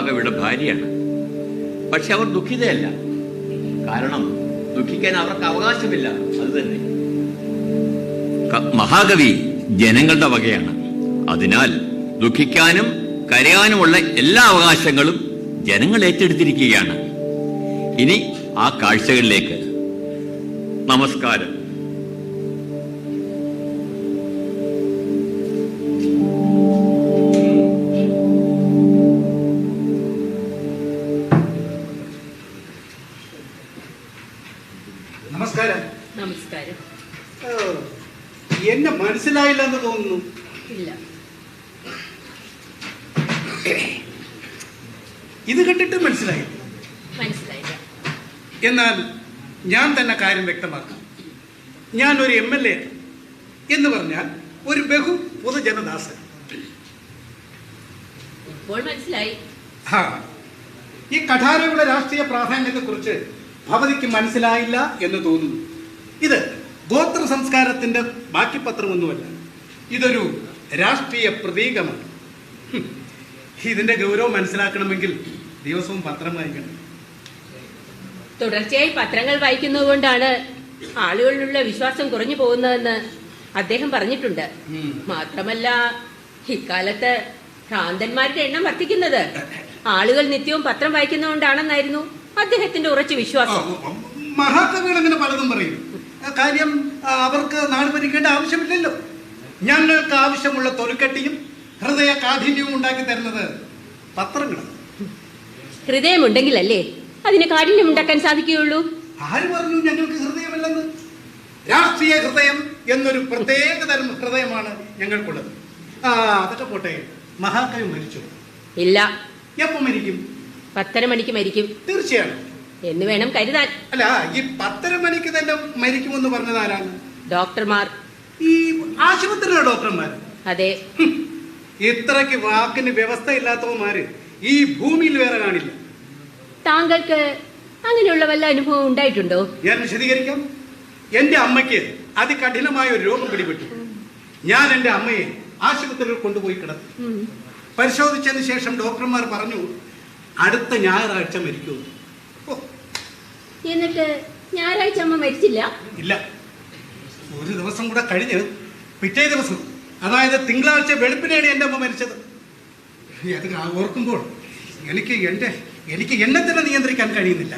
മഹാകവിയുടെ ഭാര്യയാണ്. പക്ഷെ അവർ ദുഃഖിതയല്ല. കാരണം ദുഃഖിക്കാൻ അവർക്ക് അവകാശമില്ല. അത് തന്നെ, മഹാകവി ജനങ്ങളുടെ വകയാണ്. അതിനാൽ ദുഃഖിക്കാനും കരയാനുമുള്ള എല്ലാ അവകാശങ്ങളും ജനങ്ങൾ ഏറ്റെടുത്തിരിക്കുകയാണ്. ഇനി ആ കാഴ്ചകളിലേക്ക്. നമസ്കാരം. നമസ്കാരം. നമസ്കാരം. എന്നെ മനസ്സിലായില്ലെന്ന് തോന്നുന്നു. ഇല്ല. ഇത് കണ്ടിട്ട് മനസ്സിലായില്ല. മനസ്സിലായില്ല. എന്നാൽ ഞാൻ തന്നെ കാര്യം വ്യക്തമാക്കാം. ഞാൻ ഒരു MLA എന്ന് പറഞ്ഞാൽ ഒരു ബഹു പൊതുജനദാസൻ. ഇപ്പോൾ മനസ്സിലായി. ഈ കഠാരയുടെ രാഷ്ട്രീയ പ്രാധാന്യത്തെക്കുറിച്ച് ഭവതിക്ക് മനസ്സിലായില്ല എന്ന് തോന്നുന്നു. ഇത് ഗോത്ര സംസ്കാരത്തിന്റെ ബാക്കി പത്രമൊന്നുമല്ല. ഇതൊരു രാഷ്ട്രീയ പ്രതീകമാണ്. ഇതിന്റെ ഗൗരവം മനസ്സിലാക്കണമെങ്കിൽ ദിവസവും പത്രം വായിക്കണം. തുടർച്ചയായി പത്രങ്ങൾ വായിക്കുന്നത് കൊണ്ടാണ് ആളുകളിലുള്ള വിശ്വാസം കുറഞ്ഞു പോകുന്നതെന്ന് അദ്ദേഹം പറഞ്ഞിട്ടുണ്ട്. മാത്രമല്ല, ഇക്കാലത്ത് ഭ്രാന്തന്മാരുടെ എണ്ണം വർദ്ധിക്കുന്നത് ആളുകൾ നിത്യവും പത്രം വായിക്കുന്നതുകൊണ്ടാണെന്നായിരുന്നു അദ്ദേഹത്തിന്റെ ഉറച്ച വിശ്വാസം. മഹാകവികൾ അങ്ങനെ പലതും പറയും. കാര്യം അവർക്ക് നാട് ഭരിക്കേണ്ട ആവശ്യമില്ലല്ലോ. ഞങ്ങൾക്ക് ആവശ്യമുള്ള തൊലിക്കട്ടിയും ഹൃദയ കാഠിന്യവും ഉണ്ടാക്കി തരുന്നത് പത്രങ്ങളാണ്. ഹൃദയമുണ്ടെങ്കിലല്ലേ അതിന് കാഠിന്യം ഉണ്ടാക്കാൻ സാധിക്കുകയുള്ളൂ. ആര് പറഞ്ഞു ഞങ്ങൾക്ക് ഹൃദയമല്ലെന്ന്? രാഷ്ട്രീയ ഹൃദയം എന്നൊരു പ്രത്യേക തരം ഹൃദയമാണ് ഞങ്ങൾക്കുള്ളത്. അതൊക്കെ പോട്ടെ, മഹാകവി മരിച്ചു? ഇല്ല. എപ്പോ മരിക്കും? 10:30 മണിക്ക് മരിക്കും. തീർച്ചയാണ് എന്ന് വേണം കരുതാൻ. അല്ല, ഈ 10:30 മണിക്ക് തന്നെ മരിക്കുമെന്ന് പറഞ്ഞത് ആരാണ്? ഡോക്ടർമാർ. ഈ ആശുപത്രിയിലെ ഡോക്ടർമാർ. അതെ. ഇത്രയ്ക്ക് വാക്കിന് വ്യവസ്ഥ ഇല്ലാത്തവന്മാര് ഈ ഭൂമിയിൽ വേറെ കാണില്ല. താങ്കൾക്ക് അങ്ങനെയുള്ള വല്ല അനുഭവം ഉണ്ടായിട്ടുണ്ടോ? ഞാൻ വിശദീകരിക്കാം. എന്റെ അമ്മയ്ക്ക് അതികഠിനമായ ഒരു രോഗം പിടിപെട്ടു. ഞാൻ എന്റെ അമ്മയെ ആശുപത്രിയിൽ കൊണ്ടുപോയി കിടത്തി. പരിശോധിച്ചതിന് ശേഷം ഡോക്ടർമാർ പറഞ്ഞു അടുത്ത ഞായറാഴ്ച മരിക്കൂ. എന്നിട്ട് ഞായറാഴ്ച അമ്മ മരിച്ചില്ല? ഇല്ല. ഒരു ദിവസം കൂടെ കഴിഞ്ഞ് പിറ്റേ ദിവസം, അതായത് തിങ്കളാഴ്ച വെളുപ്പിനെയാണ് എന്റെ അമ്മ മരിച്ചത്. അത് ഓർക്കുമ്പോൾ എനിക്ക് എന്നെ തന്നെ നിയന്ത്രിക്കാൻ കഴിയുന്നില്ല.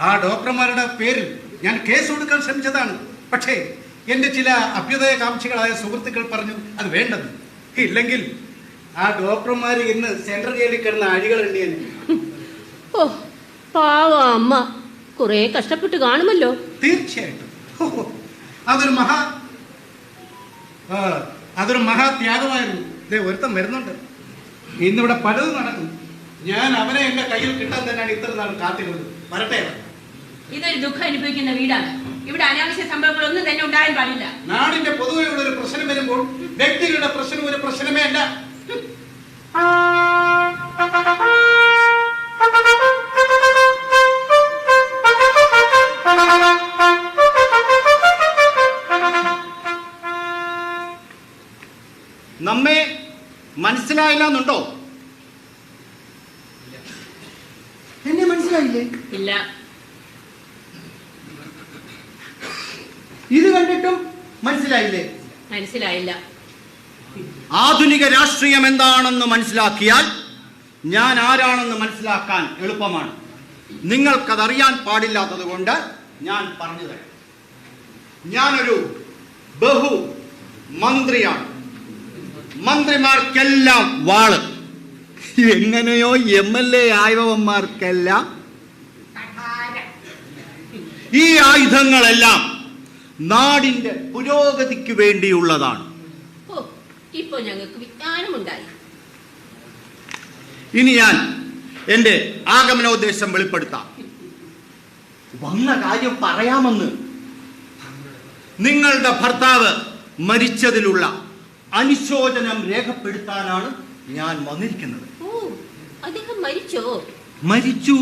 ആ ഡോക്ടർമാരുടെ പേരിൽ ഞാൻ കേസ് കൊടുക്കാൻ ശ്രമിച്ചതാണ്. പക്ഷേ എന്റെ ചില അഭ്യുദയകാംക്ഷികളായ സുഹൃത്തുക്കൾ പറഞ്ഞു അത് വേണ്ടെന്ന്. ഇല്ലെങ്കിൽ ആ ഡോക്ടർമാർ ഇന്ന് സെൻട്രൽ ജയിലിൽ കിടന്ന അഴികൾ എണ്ണിയാണ്. ഓ, പാവ അമ്മ കുറെ കഷ്ടപ്പെട്ട് കാണുമല്ലോ. തീർച്ചയായിട്ടും. അതൊരു മഹാത്യാഗമായിരുന്നു. ഒരുത്തം വരുന്നുണ്ട്. ഇന്നിവിടെ പലതും നടക്കും. ഞാൻ അവനെ എന്റെ കയ്യിൽ കിട്ടാൻ തന്നെയാണ് ഇത്ര നാൾ കാത്തിരുന്നത്. വരട്ടെ. ഇതൊരു ദുഃഖം അനുഭവിക്കുന്ന വീടാണ്. ഇവിടെ അനാവശ്യ സംഭവങ്ങളൊന്നും തന്നെ ഉണ്ടാകാൻ പാടില്ല. നാടിന്റെ പൊതുവെയുള്ള ഒരു പ്രശ്നം വരുമ്പോൾ വ്യക്തികളുടെ പ്രശ്നം ഒരു പ്രശ്നമേ അല്ല. നമ്മെ മനസ്സിലായില്ല എന്നുണ്ടോ? എന്നെ മനസ്സിലായില്ലേ? ഇല്ല. ഇത് കണ്ടിട്ടും മനസ്സിലായില്ലേ? മനസ്സിലായില്ല. ആധുനിക രാഷ്ട്രീയം എന്താണെന്ന് മനസ്സിലാക്കിയാൽ ഞാൻ ആരാണെന്ന് മനസ്സിലാക്കാൻ എളുപ്പമാണ്. നിങ്ങൾക്കതറിയാൻ പാടില്ലാത്തത് കൊണ്ട് ഞാൻ പറഞ്ഞു തരാം. ഞാനൊരു ബഹു മന്ത്രിയാണ്. മന്ത്രിമാർക്കെല്ലാം വാള്, എങ്ങനെയോ MLA ആയവന്മാർക്കെല്ലാം ഈ ആയുധങ്ങളെല്ലാം നാടിന്റെ പുരോഗതിക്ക് വേണ്ടിയുള്ളതാണ്. ഇപ്പൊ ഞങ്ങൾക്ക് വിജ്ഞാനമുണ്ടായി. ഇനി ഞാൻ എന്റെ ആഗമനോദ്ദേശം വെളിപ്പെടുത്താം. വന്ന കാര്യം പറയാമെന്ന്. നിങ്ങളുടെ ഭർത്താവ് മരിച്ചതിലുള്ള അനുശോചനം രേഖപ്പെടുത്താനാണ് ഞാൻ വന്നിരിക്കുന്നത്. ഓ, അദ്ദേഹം മരിച്ചോ? മരിച്ചു.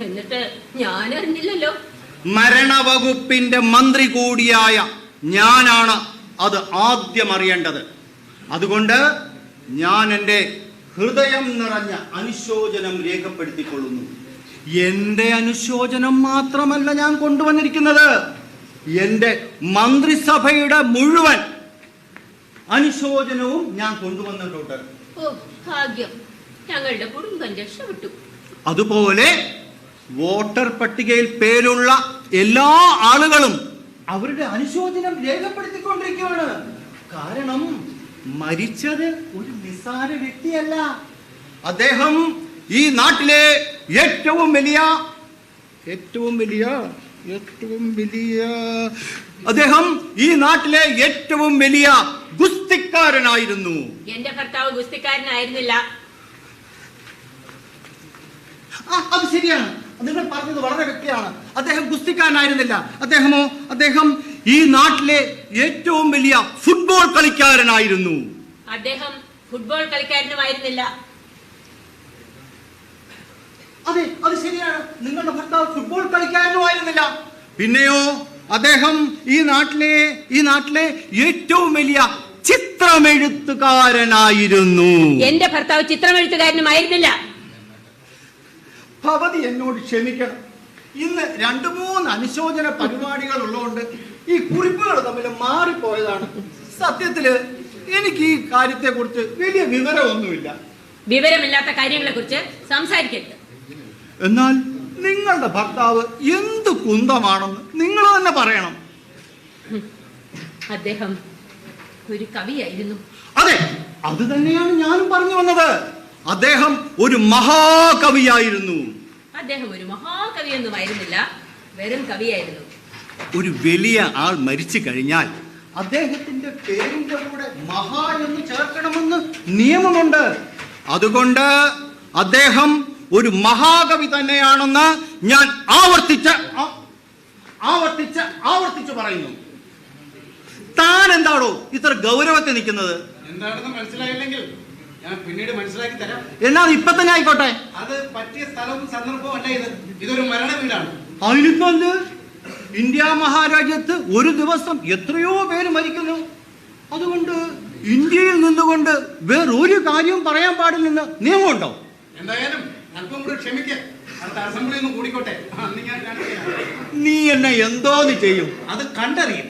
എന്നിട്ട് ഞാൻ അറിഞ്ഞില്ലല്ലോ. മരണവകുപ്പിന്റെ മന്ത്രി കൂടിയായ ഞാനാണ് അത് ആദ്യം അറിയേണ്ടത്. അതുകൊണ്ട് ഞാൻ എൻ്റെ ഹൃദയം നിറഞ്ഞ അനുശോചനം രേഖപ്പെടുത്തിക്കൊള്ളുന്നു. എന്റെ അനുശോചനം മാത്രമല്ല ഞാൻ കൊണ്ടുവന്നിരിക്കുന്നത്, എന്റെ മന്ത്രിസഭയുടെ മുഴുവൻ അനുശോചനവും ഞാൻ കൊണ്ടുവന്നിട്ടുണ്ട്. ഓ ഭാഗ്യം, ഞങ്ങളുടെ കുടുംബം രക്ഷപ്പെട്ടു. അതുപോലെ വോട്ടർ പട്ടികയിൽ പേരുള്ള എല്ലാ ആളുകളും അവരുടെ അനുശോചനം രേഖപ്പെടുത്തിക്കൊണ്ടിരിക്കുകയാണ്. കാരണം മരിച്ചത് ഒരു നിസ്സാര വ്യക്തിയല്ല. അദ്ദേഹം ഈ നാട്ടിലെ അദ്ദേഹം ഈ നാട്ടിലെ ഏറ്റവും വലിയ ഗുസ്തിക്കാരനായിരുന്നു. എന്റെ ഭർത്താവ് ഗുസ്തിക്കാരനായിരുന്നില്ല. അത് ശരിയാണ്, നിങ്ങൾ പറഞ്ഞത് വളരെ വ്യക്തമാണ്. അദ്ദേഹം ഗുസ്തിക്കാരനായിരുന്നില്ല. അദ്ദേഹം ഈ നാട്ടിലെ ഏറ്റവും വലിയ ഫുട്ബോൾ കളിക്കാരനായിരുന്നു. അദ്ദേഹം ഫുട്ബോൾ കളിക്കാരനുമായിരുന്നില്ല. അതെ, അത് ശരിയാണ്, നിങ്ങളുടെ ഭർത്താവ് ഫുട്ബോൾ കളിക്കാരനുമായിരുന്നില്ല. പിന്നെയോ അദ്ദേഹം ഈ നാട്ടിലെ ഏറ്റവും വലിയ ചിത്രമെഴുത്തുകാരനായിരുന്നു. എന്റെ ഭർത്താവ് ചിത്രമെഴുത്തുകാരനുമായിരുന്നില്ല. ഭവതി എന്നോട് ക്ഷമിക്കണം. ഇന്ന് 2-3 അനുശോചന പരിപാടികൾ ഉള്ളതുകൊണ്ട് ഈ കുറിപ്പുകൾ തമ്മിൽ മാറിപ്പോയതാണ്. സത്യത്തില് എനിക്ക് ഈ കാര്യത്തെ കുറിച്ച് വലിയ വിവരമൊന്നുമില്ല. വിവരമില്ലാത്ത കാര്യങ്ങളെ കുറിച്ച് സംസാരിക്കരുത്. എന്നാൽ നിങ്ങളുടെ ഭർത്താവ് എന്ത് കുന്തമാണെന്ന് നിങ്ങൾ തന്നെ പറയണം. അദ്ദേഹം ഒരു കവിയായിരുന്നു. അതെ, അത് തന്നെയാണ് ഞാനും പറഞ്ഞു വന്നത്. അദ്ദേഹം ഒരു മഹാകവിയായിരുന്നു. അദ്ദേഹം ഒരു മഹാകവിയൊന്നുമായിരുന്നില്ല, വെറും കവിയായിരുന്നു. ഒരു വലിയ ആൾ മരിച്ചു കഴിഞ്ഞാൽ അദ്ദേഹത്തിന്റെ പേരിന്റെ കൂടെ മഹാ എന്ന് ചേർക്കണമെന്ന് നിയമമുണ്ട്. അതുകൊണ്ട് അദ്ദേഹം ഒരു മഹാകവി തന്നെയാണെന്ന് ഞാൻ ആവർത്തിച്ച് പറയുന്നു. താൻ എന്താണോ ഇത്ര ഗൗരവത്തിൽ നിൽക്കുന്നത്? എന്താണെന്ന് മനസ്സിലായില്ലെങ്കിൽ ഞാൻ പിന്നീട് മനസ്സിലാക്കി തരാം. എന്നാ ഇപ്പൊ തന്നെ ആയിക്കോട്ടെ. അത് പറ്റിയ സ്ഥലവും സന്ദർഭവും അല്ല. ഇതൊരു മരണ വീടാണ്. അതിനിപ്പോ ഇന്ത്യ മഹാരാജ്യത്ത് ഒരു ദിവസം എത്രയോ പേര് മരിക്കുന്നു. അതുകൊണ്ട് ഇന്ത്യയിൽ നിന്നുകൊണ്ട് വേറൊരു കാര്യവും പറയാൻ പാടില്ലെന്ന് നിയമമുണ്ടോ? എന്തായാലും അല്പം കൂടെ ക്ഷമിക്കാം. അടുത്ത അസംബ്ലി ഒന്ന് കൂടിക്കോട്ടെ. അന്ന് ഞാൻ കാണിക്കാം. നീ എന്നെ എന്തോന്ന് ചെയ്യും? അത് കണ്ടറിയും.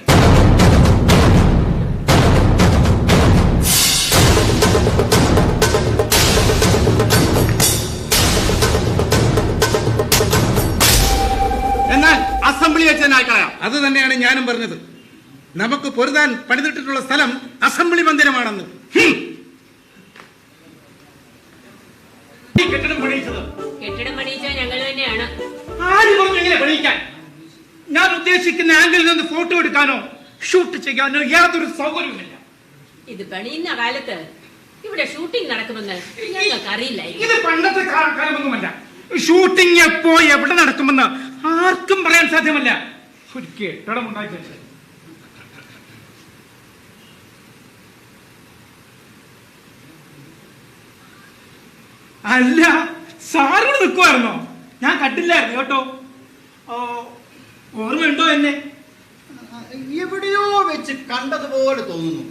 എന്നാൽ അസംബ്ലി വെച്ചാൽ അത് തന്നെയാണ് ഞാനും പറഞ്ഞത്. നമുക്ക് പൊരുതാൻ പണിതിട്ടിട്ടുള്ള സ്ഥലം അസംബ്ലി മന്ദിരമാണെന്ന്. കെട്ടിടം പണിയിച്ച ഞങ്ങൾ തന്നെയാണ്. ആര് പറഞ്ഞു എങ്ങനെ പണിയിക്കാൻ? ഞാൻ ഉദ്ദേശിക്കുന്ന ആംഗിളിൽ നിന്ന് ഫോട്ടോ എടുക്കാനോ ഷൂട്ട് ചെയ്യാനോ യാതൊരു സൗകര്യവുമില്ല. ഇത് പണിയുന്ന കാലത്ത് ഇവിടെ ഷൂട്ടിംഗ് നടക്കുമെന്ന് ഞങ്ങൾക്ക് അറിയില്ലായിരുന്നു. ഇത് പണ്ടത്തെ കാലമൊന്നുമല്ല. ഷൂട്ടിംഗ് എപ്പോ എവിടെ നടക്കുമെന്ന് ആർക്കും പറയാൻ സാധ്യമല്ല. ഒരു കെട്ടിടം ഉണ്ടാക്കി വെച്ചത്. അല്ല, സാറിന് നിൽക്കുമായിരുന്നോ? ഞാൻ കണ്ടില്ലായിരുന്നു കേട്ടോ. ഓർമ്മയുണ്ടോ എന്നെ? എവിടെയോ വെച്ച് കണ്ടതുപോലെ തോന്നുന്നു.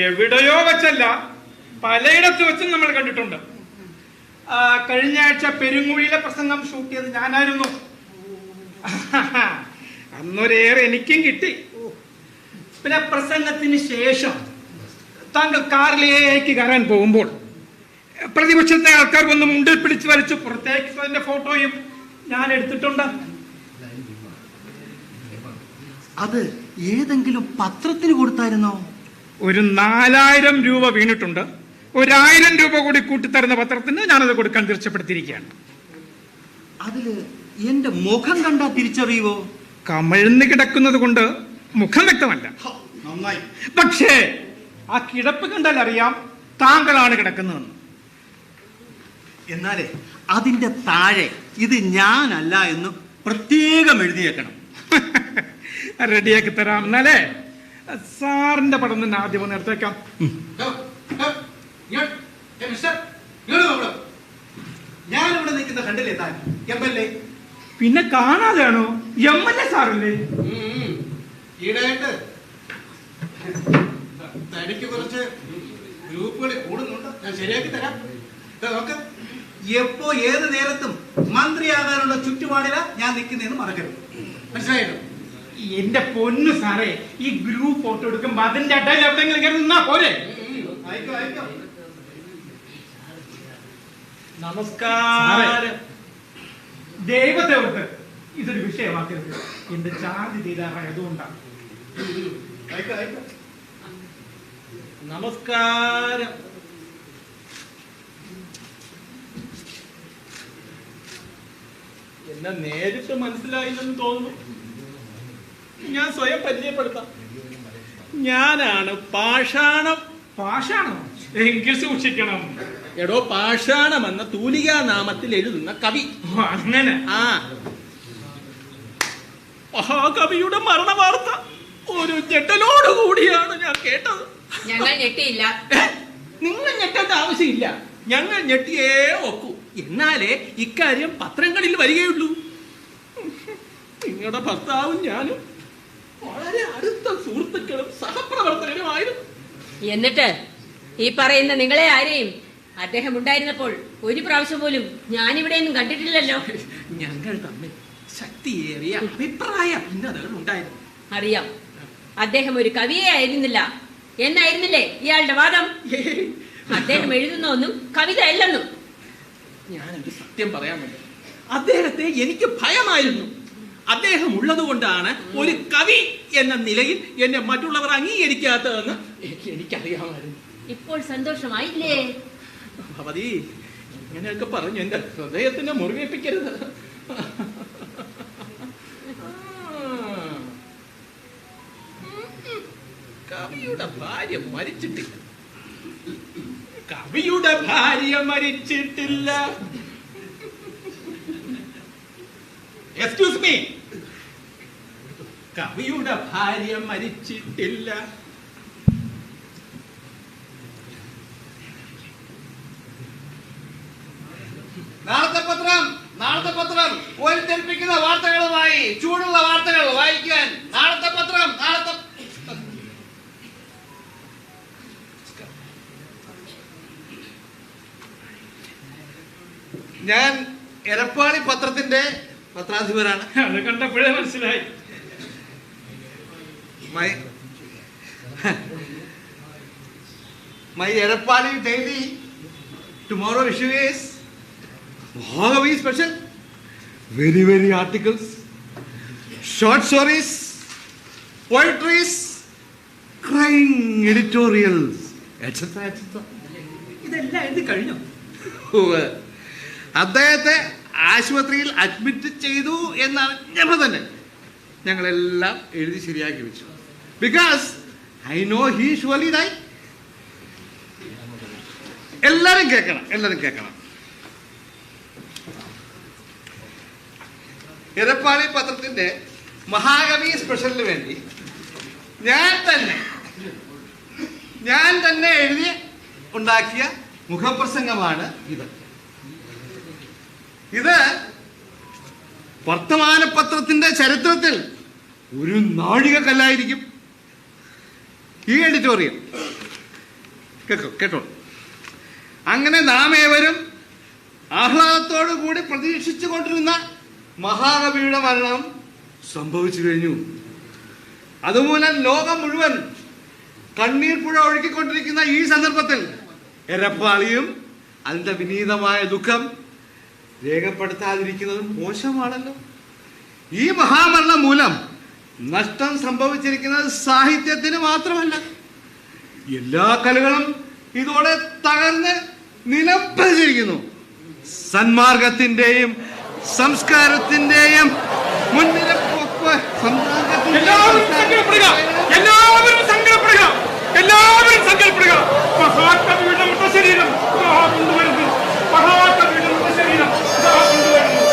എവിടെയോ വെച്ചല്ല, പലയിടത്ത് വെച്ചും നമ്മൾ കണ്ടിട്ടുണ്ട്. കഴിഞ്ഞ ആഴ്ച പെരുങ്ങുഴിയിലെ പ്രസംഗം ഷൂട്ട് ചെയ്ത് ഞാനായിരുന്നു. അന്നൊരേറെ എനിക്കും കിട്ടി. പിന്നെ പ്രസംഗത്തിന് ശേഷം താങ്കൾ കാറിലേക്ക് കയറാൻ പോകുമ്പോൾ പ്രതിപക്ഷത്തെ ആൾക്കാർ വന്ന് മുണ്ടിൽ പിടിച്ചു വലിച്ചു പുറത്തേക്ക് അതിന്റെ ഫോട്ടോയും ഞാൻ എടുത്തിട്ടുണ്ട്. അത് ഏതെങ്കിലും പത്രത്തിന് കൊടുത്തായിരുന്നോ? ഒരു 4000 രൂപ വീണിട്ടുണ്ട്. 1000 രൂപ കൂടി കൂട്ടിത്തരുന്ന പത്രത്തിന് ഞാനത് കൊടുക്കാൻ തീർച്ചപ്പെടുത്തിയിരിക്കുകയാണ്. അതില് എന്റെ മുഖം കണ്ടാ തിരിച്ചറിയുവോ? കമിഴ്ന്ന് കിടക്കുന്നത് കൊണ്ട് മുഖം വ്യക്തമല്ല. നന്നായി. പക്ഷേ ആ കിടപ്പ് കണ്ടാൽ അറിയാം താങ്കളാണ് കിടക്കുന്നതെന്ന്. എന്നാലേ അതിന്റെ താഴെ ഇത് ഞാനല്ല എന്ന് പ്രത്യേകം എഴുതിയേക്കണം. റെഡിയാക്കി തരാം. എന്നാലേ സാറിന്റെ പടം തന്നെ ആദ്യം ഒന്ന് എടുത്തേക്കാം. ഞാനിവിടെ നിൽക്കുന്ന കണ്ടില്ലേ താൻ? MLA. പിന്നെ കാണാതെയാണോ? MLA സാറല്ലേ? ഈടായിട്ട് തനിക്ക് കുറച്ച് ഗ്രൂപ്പുകൾ കൂടുന്നുണ്ട്. ഞാൻ ശരിയാക്കി തരാം. നോക്ക്, എപ്പോ ഏത് നേരത്തും മന്ത്രിയാകാനുള്ള ചുറ്റുപാടില ഞാൻ നിൽക്കുന്നതെന്ന് മറക്കരുത്. മനസ്സിലായല്ലോ? എന്റെ പൊന്നു സാറേ, ഈ ഗ്രൂപ്പ് ഫോട്ടോ എടുക്കുമ്പോ അതിന്റെ ഇടയിൽ എവിടെയെങ്കിലും കയറി നിന്നാ പോരെ. ആയിക്കോ ആയിക്കോ. നമസ്കാരം. ദൈവത്തെ ഓർത്ത് ഇതൊരു വിഷയമാക്കരുത്. എന്റെ ചാർജ് തീരാറായതുകൊണ്ടാണ്. ആയിക്കോ ആയിക്കോ. നമസ്കാരം. എന്നെ നേരിട്ട് മനസ്സിലായില്ലെന്ന് തോന്നുന്നു. ഞാൻ സ്വയം പരിചയപ്പെടുത്താം. ഞാനാണ് പാഷാണം. പാഷാണം എങ്കിൽ സൂക്ഷിക്കണം. എടോ, പാഷാണം എന്ന തൂലികാ നാമത്തിൽ എഴുതുന്ന കവി. അങ്ങനെ ആ മഹാകവിയുടെ മരണ വാർത്ത ഒരു ഞെട്ടലോട് കൂടിയാണ് ഞാൻ കേട്ടത്. ഞങ്ങൾ ഞെട്ടിയില്ല. നിങ്ങൾ ഞെട്ടേണ്ട ആവശ്യമില്ല. ഞങ്ങൾ ഞെട്ടിയേ ഒക്കൂ. എന്നാലേ ഇക്കാര്യം പത്രങ്ങളിൽ വരികയുള്ളൂ. നിങ്ങളുടെ ഭർത്താവും ഞാനും വളരെ അടുത്ത സുഹൃത്തുക്കളും സഹപ്രവർത്തകരുമായിരുന്നു. എന്നിട്ട് ഈ പറയുന്ന നിങ്ങളെ ആരെയും അദ്ദേഹം ഉണ്ടായിരുന്നപ്പോൾ ഒരു പ്രാവശ്യം പോലും ഞാനിവിടെയൊന്നും കണ്ടിട്ടില്ലല്ലോ. ഞങ്ങൾ തമ്മിൽ ശക്തിയേറിയ അഭിപ്രായ ഭിന്നതകൾ ഉണ്ടായിരുന്നു. അറിയാം, അദ്ദേഹം ഒരു കവിയെ ആയിരുന്നില്ല എന്നായിരുന്നില്ലേ ഇയാളുടെ വാദം? അദ്ദേഹം എഴുതുന്ന ഒന്നും കവിത അല്ലെന്നും. ഞാനൊരു സത്യം പറയാമല്ലോ, അദ്ദേഹത്തെ എനിക്ക് ഭയമായിരുന്നു. അദ്ദേഹം ഉള്ളത് കൊണ്ടാണ് ഒരു കവി എന്ന നിലയിൽ എന്നെ മറ്റുള്ളവർ അംഗീകരിക്കാത്തതെന്ന് എനിക്കറിയാമായിരുന്നു. ഇപ്പോൾ സന്തോഷമായില്ലേ? ഭവതി, ഇങ്ങനെയൊക്കെ പറഞ്ഞു എന്റെ ഹൃദയത്തിനെ മുറിവേൽപ്പിക്കരുത്. കവിയുടെ ഭാര്യ മരിച്ചിട്ടില്ല. കവിയുടെ ഭാര്യ മരിച്ചിട്ടില്ല. എക്സ്ക്യൂസ് മീ, കവിയുടെ ഭാര്യ മരിച്ചിട്ടില്ല. നാളത്തെ പത്രം കോരിത്തെറിപ്പിക്കുന്ന വാർത്തകളുമായി, ചൂടുള്ള വാർത്തകൾ വായിക്കാൻ നാളത്തെ പത്രം. ഞാൻ എരപ്പാളി പത്രത്തിന്റെ പത്രാധിപരാണ്. അത് കണ്ടപ്പോഴേ മനസ്സിലായി. My Erapali daily tomorrow issue is Mahagavi special. Very articles, short stories, poetries, crying editorials, etc. ഇതെല്ലാം എഴുതി കഴിഞ്ഞു. അദ്ദേഹത്തെ ആശുപത്രിയിൽ അഡ്മിറ്റ് ചെയ്തു എന്നറിഞ്ഞപ്പോൾ തന്നെ ഞങ്ങളെല്ലാം എഴുതി ശരിയാക്കി വെച്ചു. Because I know he surely die. എല്ലാരും കേൾക്കണം. എരപ്പാളി പത്രത്തിന്റെ മഹാകവി സ്പെഷ്യലിന് വേണ്ടി ഞാൻ തന്നെ എഴുതി ഉണ്ടാക്കിയ മുഖപ്രസംഗമാണ് ഇത്. വർത്തമാന പത്രത്തിന്റെ ചരിത്രത്തിൽ ഒരു നാഴികക്കല്ലായിരിക്കും ഈ എഡിറ്റോറിയൽ. കേട്ടോ. അങ്ങനെ നാം ഏവരും ആഹ്ലാദത്തോടു കൂടി പ്രതീക്ഷിച്ചു കൊണ്ടിരുന്ന മഹാകവിയുടെ മരണം സംഭവിച്ചു കഴിഞ്ഞു. അതുമൂലം ലോകം മുഴുവൻ കണ്ണീർ പുഴ ഒഴുക്കിക്കൊണ്ടിരിക്കുന്ന ഈ സന്ദർഭത്തിൽ എരപ്പാളിയും അതിന്റെ വിനീതമായ ദുഃഖം രേഖപ്പെടുത്താതിരിക്കുന്നത് മോശമാണല്ലോ. ഈ മഹാമരണം മൂലം നഷ്ടം സംഭവിച്ചിരിക്കുന്നത് സാഹിത്യത്തിന് മാത്രമല്ല, എല്ലാ കലകളും ഇതോടെ തകർന്ന് നിലംപതിച്ചിരിക്കുന്നു. സന്മാർഗത്തിന്റെയും സംസ്കാരത്തിന്റെയും മുൻനിരപ്പൊക്കെ എല്ലാവരും സങ്കല്പപ്പെടുക. മഹാകവിയുടെ മൃതശരീരം കൊണ്ടുവരുന്നു. മഹാകവിയുടെ മൃതശരീരം കൊണ്ടുവരുന്നു.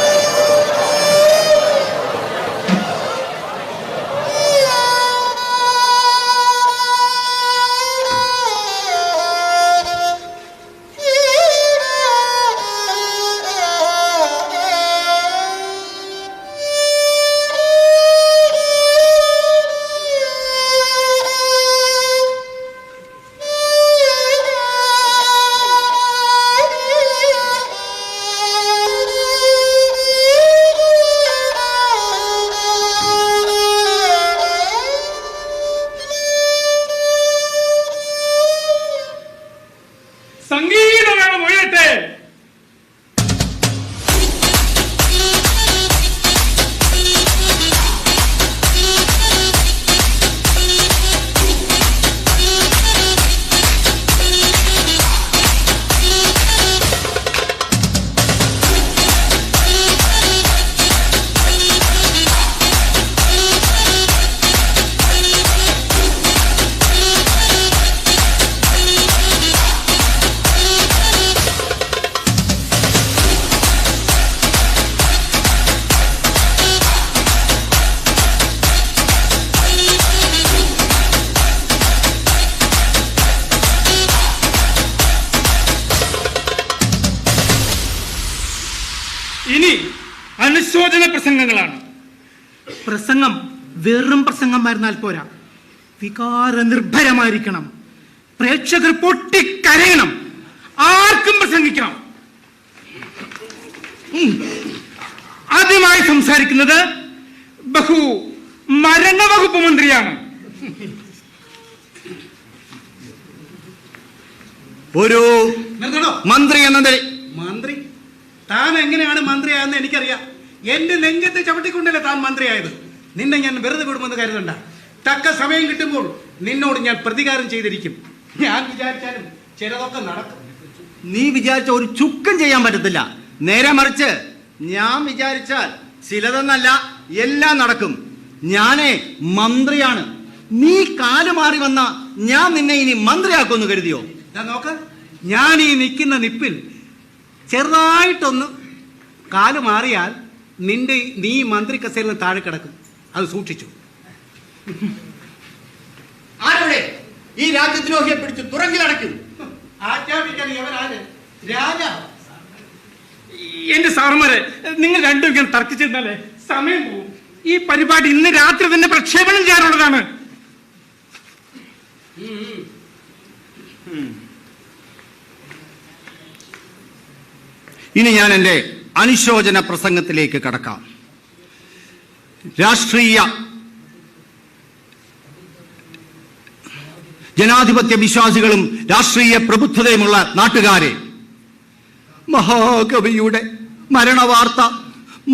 ഇനി അനുശോചന പ്രസംഗങ്ങളാണ്. പ്രസംഗം വെറും പ്രസംഗമായിരുന്നാൽ പോരാ, വികാര നിർഭരമായിരിക്കണം. പ്രേക്ഷകർ പൊട്ടിക്കരയണം. ആർക്കും പ്രസംഗിക്കാം. ആദ്യമായി സംസാരിക്കുന്നത് മരണവകുപ്പ് മന്ത്രിയാണ്. ഒരു മന്ത്രി എന്നത് മന്ത്രി താൻ എങ്ങനെയാണ് മന്ത്രിയായെന്ന് എനിക്കറിയാം. എന്റെ നെഞ്ചത്ത് ചവിട്ടിക്കൊണ്ടല്ലേ താൻ മന്ത്രിയായത്. നിന്നെ ഞാൻ വെറുതെ വിടുമെന്ന് കരുതണ്ട. തക്ക സമയം കിട്ടുമ്പോൾ നിന്നോട് ഞാൻ പ്രതികാരം ചെയ്തിരിക്കും. ഞാൻ വിചാരിച്ചാലും ചിലതൊക്കെ നടക്കും. നീ വിചാരിച്ച ഒരു ചുക്കും ചെയ്യാൻ പറ്റത്തില്ല. നേരെ മറിച്ച് ഞാൻ വിചാരിച്ചാൽ ചിലതെന്നല്ല എല്ലാം നടക്കും. ഞാനേ മന്ത്രിയാണ്. നീ കാലുമാറി വന്ന ഞാൻ നിന്നെ ഇനി മന്ത്രിയാക്കുമെന്ന് കരുതിയോ? നോക്ക്, ഞാൻ ഈ നിൽക്കുന്ന നിപ്പിൽ ചെറുതായിട്ടൊന്ന് കാല് മാറിയാൽ നീ മന്ത്രി കസേരയിൽ താഴെ കിടക്കും. അത് സൂക്ഷിച്ചു. ആരവിടെ ഈ രാജ്യദ്രോഹിയെ പിടിച്ച് തുറങ്കിലടയ്ക്കും? ആജ്ഞാപിക്കാൻ എവരാണ്? രാജാവ്. എന്റെ സാറുമാരെ, നിങ്ങൾ രണ്ടും ഇങ്ങനെ തർക്കിച്ചിരുന്നാലേ സമയം പോകും. ഈ പരിപാടി ഇന്ന് രാത്രി തന്നെ പ്രക്ഷേപണം ചെയ്യാനുള്ളതാണ്. ഇനി ഞാൻ എൻ്റെ അനുശോചന പ്രസംഗത്തിലേക്ക് കടക്കാം. രാഷ്ട്രീയ ജനാധിപത്യ വിശ്വാസികളും രാഷ്ട്രീയ പ്രബുദ്ധതയുമുള്ള നാട്ടുകാരെ, മഹാകവിയുടെ മരണവാർത്ത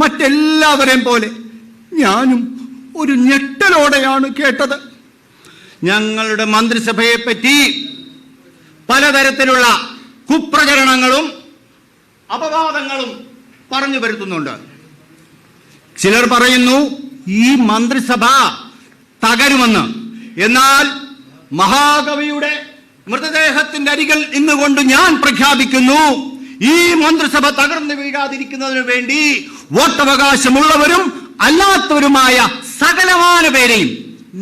മറ്റെല്ലാവരെയും പോലെ ഞാനും ഒരു ഞെട്ടലോടെയാണ് കേട്ടത്. ഞങ്ങളുടെ മന്ത്രിസഭയെ പറ്റി പലതരത്തിലുള്ള കുപ്രചരണങ്ങളും അപവാദങ്ങളും പറഞ്ഞു വരുത്തുന്നുണ്ട്. ചിലർ പറയുന്നു ഈ മന്ത്രിസഭ തകരുമെന്ന്. എന്നാൽ മഹാകവിയുടെ മൃതദേഹത്തിന്റെ അരികിൽ നിന്നുകൊണ്ട് ഞാൻ പ്രഖ്യാപിക്കുന്നു, ഈ മന്ത്രിസഭ തകർന്നു വീഴാതിരിക്കുന്നതിന് വേണ്ടി വോട്ടവകാശമുള്ളവരും അല്ലാത്തവരുമായ സകലമാന പേരെയും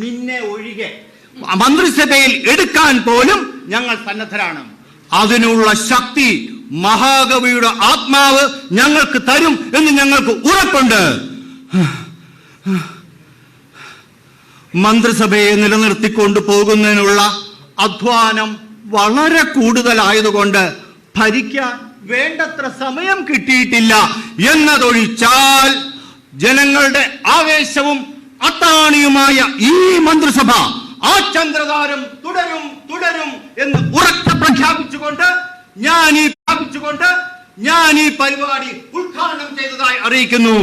നിന്നെ ഒഴികെ മന്ത്രിസഭയിൽ എടുക്കാൻ പോലും ഞങ്ങൾ സന്നദ്ധരാണ്. അതിനുള്ള ശക്തി മഹാകവിയുടെ ആത്മാവ് ഞങ്ങൾക്ക് തരും എന്ന് ഞങ്ങൾക്ക് ഉറപ്പുണ്ട്. മന്ത്രിസഭയെ നിലനിർത്തിക്കൊണ്ടു പോകുന്നതിനുള്ള അധ്വാനം വളരെ കൂടുതലായതുകൊണ്ട് ഭരിക്കാൻ വേണ്ടത്ര സമയം കിട്ടിയിട്ടില്ല എന്നതൊഴിച്ചാൽ ജനങ്ങളുടെ ആവേശവും അത്താണിയുമായ ഈ മന്ത്രിസഭ ആ ചന്ദ്രതാരം തുടരും തുടരും എന്ന് ഉറക്കെ പ്രഖ്യാപിച്ചുകൊണ്ട് ഞാൻ ഈ പരിപാടി ഉദ്ഘാടനം ചെയ്തതായി അറിയിക്കുന്നു.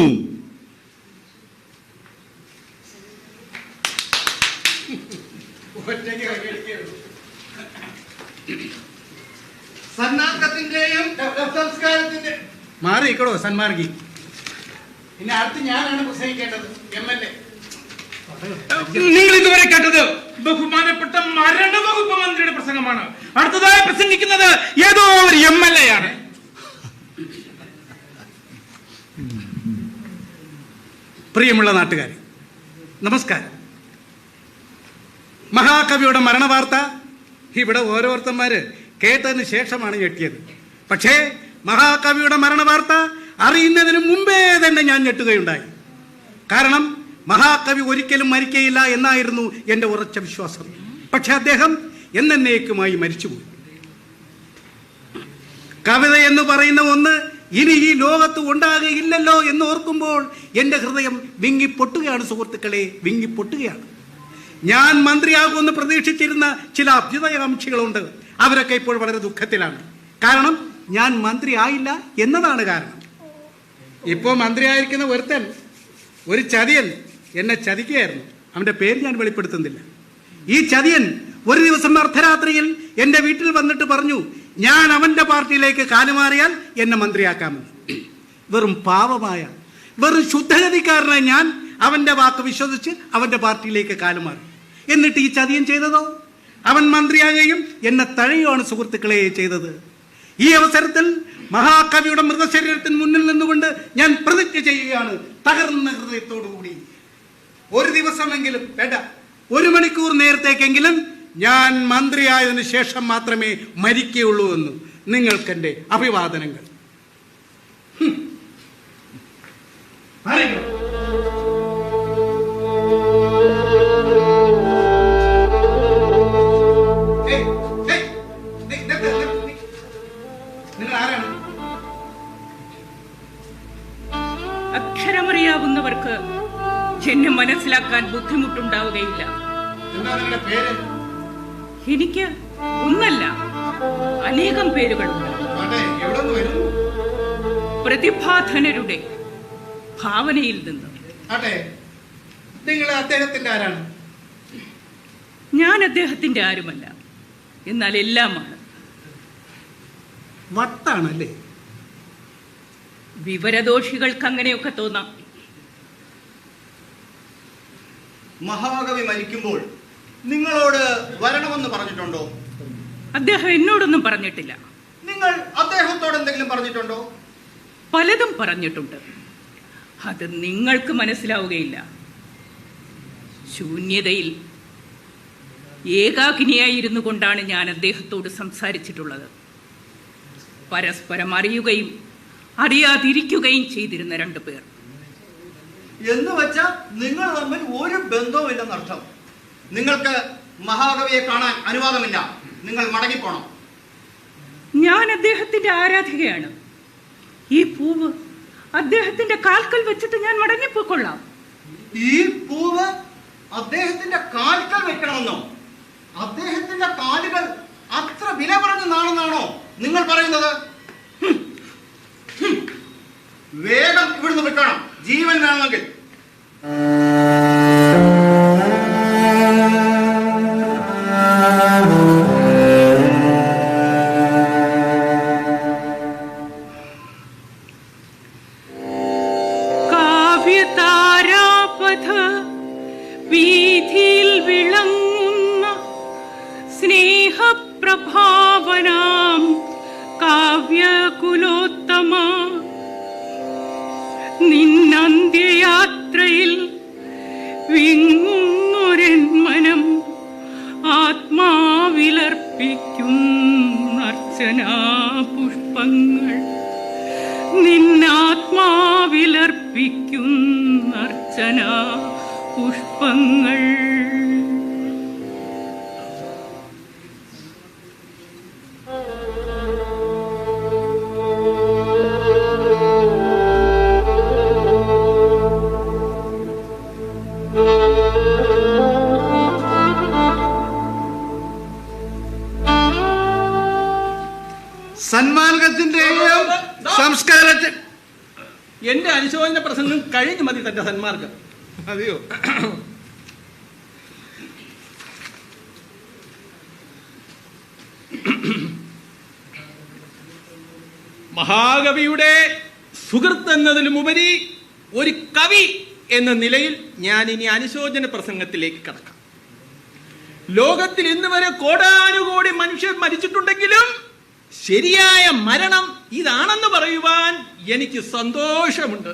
സന്നാഹത്തിന്റെയും സംസ്കാരത്തിന്റെ മാറിയിക്കടോ സന്മാർഗി. പിന്നെ അടുത്ത് ഞാനാണ് പ്രസംഗിക്കേണ്ടത്. MLA. നിങ്ങൾ ഇതുവരെ കേട്ടത് ബഹുമാനപ്പെട്ട മരണവകുപ്പ് മന്ത്രിയുടെ പ്രസംഗമാണ്. അടുത്തതായി പ്രസംഗിക്കുന്നത് ഏതോ ഒരു MLA ആണ്. പ്രിയമുള്ള നാട്ടുകാരെ, നമസ്കാരം. മഹാകവിയുടെ മരണവാർത്ത ഇവിടെ ഓരോരുത്തന്മാര് കേട്ടതിന് ശേഷമാണ് ഞെട്ടിയത്. പക്ഷേ മഹാകവിയുടെ മരണവാർത്ത അറിയുന്നതിന് മുമ്പേ തന്നെ ഞാൻ ഞെട്ടുകയുണ്ടായി. കാരണം മഹാകവി ഒരിക്കലും മരിക്കയില്ല എന്നായിരുന്നു എൻ്റെ ഉറച്ച വിശ്വാസം. പക്ഷെ അദ്ദേഹം എന്നേക്കുമായി മരിച്ചുപോയി. കവിത എന്ന് പറയുന്ന ഒന്ന് ഇനി ഈ ലോകത്ത് ഉണ്ടാകുകയില്ലല്ലോ എന്ന് ഓർക്കുമ്പോൾ എൻ്റെ ഹൃദയം വിങ്ങിപ്പൊട്ടുകയാണ്. സുഹൃത്തുക്കളെ, വിങ്ങിപ്പൊട്ടുകയാണ്. ഞാൻ മന്ത്രിയാകുമെന്ന് പ്രതീക്ഷിച്ചിരുന്ന ചില അഭ്യുദയകാംക്ഷികളുണ്ട്. അവരൊക്കെ ഇപ്പോൾ വളരെ ദുഃഖത്തിലാണ്. കാരണം ഞാൻ മന്ത്രി ആയില്ല എന്നതാണ് കാരണം. ഇപ്പോൾ മന്ത്രിയായിരിക്കുന്ന ഒരുത്തൻ, ഒരു ചതിയൻ എന്നെ ചതിക്കുകയായിരുന്നു. അവൻ്റെ പേര് ഞാൻ വെളിപ്പെടുത്തുന്നില്ല. ഈ ചതിയൻ ഒരു ദിവസം അർദ്ധരാത്രിയിൽ എൻ്റെ വീട്ടിൽ വന്നിട്ട് പറഞ്ഞു, ഞാൻ അവൻ്റെ പാർട്ടിയിലേക്ക് കാലുമാറിയാൽ എന്നെ മന്ത്രിയാക്കാമെന്ന്. വെറും പാവമായ വെറും ശുദ്ധഗതിക്കാരനായ ഞാൻ അവൻ്റെ വാക്ക് വിശ്വസിച്ച് അവൻ്റെ പാർട്ടിയിലേക്ക് കാലുമാറി. എന്നിട്ട് ഈ ചതിയൻ ചെയ്തതോ, അവൻ മന്ത്രിയാകുകയും എന്നെ തഴയുകയാണ് സുഹൃത്തുക്കളെ ചെയ്തത്. ഈ അവസരത്തിൽ മഹാകവിയുടെ മൃതശരീരത്തിന് മുന്നിൽ നിന്നുകൊണ്ട് ഞാൻ പ്രതിജ്ഞ ചെയ്യുകയാണ്, തകർന്ന ഹൃദയത്തോടുകൂടി, ഒരു ദിവസമെങ്കിലും വേണ്ട, 1 മണിക്കൂർ നേരത്തേക്കെങ്കിലും ഞാൻ മന്ത്രിയായതിനു ശേഷം മാത്രമേ മരിക്കുകയുള്ളൂ എന്ന്. നിങ്ങൾക്കെൻ്റെ അഭിവാദനങ്ങൾ. അക്ഷരമറിയാവുന്നവർക്ക് എന്നെ മനസ്സിലാക്കാൻ ബുദ്ധിമുട്ടുണ്ടാവുകയില്ല. എന്താ നിങ്ങളുടെ പേര്? എനിക്ക് ഒന്നല്ല, അനേകം പേരുകളുണ്ട്. ആട്ടെ, എവിടെ നിന്ന് വരുന്നു? പ്രതിഭാധനരുടെ ഭാവനയിൽ നിന്ന്. ആട്ടെ, നിങ്ങൾ അദ്ദേഹത്തിന്റെ ആരാണ്? ഞാൻ അദ്ദേഹത്തിന്റെ ആരുമല്ല, എന്നാൽ എല്ലാമാണ്. വട്ടാണല്ലേ? വിവരദോഷികൾക്ക് അങ്ങനെയൊക്കെ തോന്നാം. മഹാകവി മരിക്കുമ്പോൾ നിങ്ങളോട് വരണമെന്ന് പറഞ്ഞിട്ടുണ്ടോ? അദ്ദേഹം എന്നോടൊന്നും പറഞ്ഞിട്ടില്ല. നിങ്ങൾ അദ്ദേഹത്തോട് എന്തെങ്കിലും പറഞ്ഞിട്ടുണ്ടോ? പലതും പറഞ്ഞിട്ടുണ്ട്. അത് നിങ്ങൾക്ക് മനസ്സിലാവുകയില്ല. ശൂന്യതയിൽ ഏകാകിനിയായിരുന്നു കൊണ്ടാണ് ഞാൻ അദ്ദേഹത്തോട് സംസാരിച്ചിട്ടുള്ളത്. പരസ്പരം അറിയുകയും അറിയാതിരിക്കുകയും ചെയ്തിരുന്ന 2 പേർ. എന്ന് വെച്ചാൽ നിങ്ങൾ തമ്മിൽ ഒരു ബന്ധവുമില്ലെന്നർത്ഥം. നിങ്ങൾക്ക് മഹാകവിയെ കാണാൻ അനുവാദമില്ല. നിങ്ങൾ മടങ്ങിപ്പോണം. ഞാൻ അദ്ദേഹത്തിന്റെ ആരാധികയാണ്. ഈ പൂവ് അദ്ദേഹത്തിന്റെ കാൽക്കൽ വെച്ചിട്ട് ഞാൻ മടങ്ങിപ്പോയിക്കൊള്ളാം. ഈ പൂവ് അദ്ദേഹത്തിന്റെ കാൽക്കൽ വെക്കണമെന്നോ? അദ്ദേഹത്തിന്റെ കാലുകൾ അത്ര വില പറഞ്ഞതാണെന്നാണോ നിങ്ങൾ പറയുന്നത്? വേഗം ഇവിടുന്ന് വിൽക്കണം, ജീവൻ വേണമെങ്കിൽ. കാവ്യതാരാപഥ വീഥിയിൽ വിളങ്ങുന്ന സ്നേഹപ്രഭാവനാം കാവ്യകുലോത്തമ, നിന്നന്ത്യയാത്രയിൽ വിങ്ങുന്നൊരൻ മനം ആത്മാവിലർപ്പിക്കുന്നർച്ചനാ പുഷ്പങ്ങൾ, നിന്നാത്മാവിലർപ്പിക്കുന്നർച്ചനാ പുഷ്പങ്ങൾ. സന്മാർഗത്തിന്റെയും സംസ്കാരത്തിൽ എന്റെ അനുശോചന പ്രസംഗം കഴിഞ്ഞു മതി തന്റെ സന്മാർഗം. അതെയോ? മഹാകവിയുടെ സുഹൃത്ത് എന്നതിലുമുപരി ഒരു കവി എന്ന നിലയിൽ ഞാൻ ഇനി അനുശോചന പ്രസംഗത്തിലേക്ക് കടക്കാം. ലോകത്തിൽ ഇന്ന് വരെ കോടാനുകോടി മനുഷ്യർ മരിച്ചിട്ടുണ്ടെങ്കിലും ശരിയായ മരണം ഇതാണെന്ന് പറയുവാൻ എനിക്ക് സന്തോഷമുണ്ട്.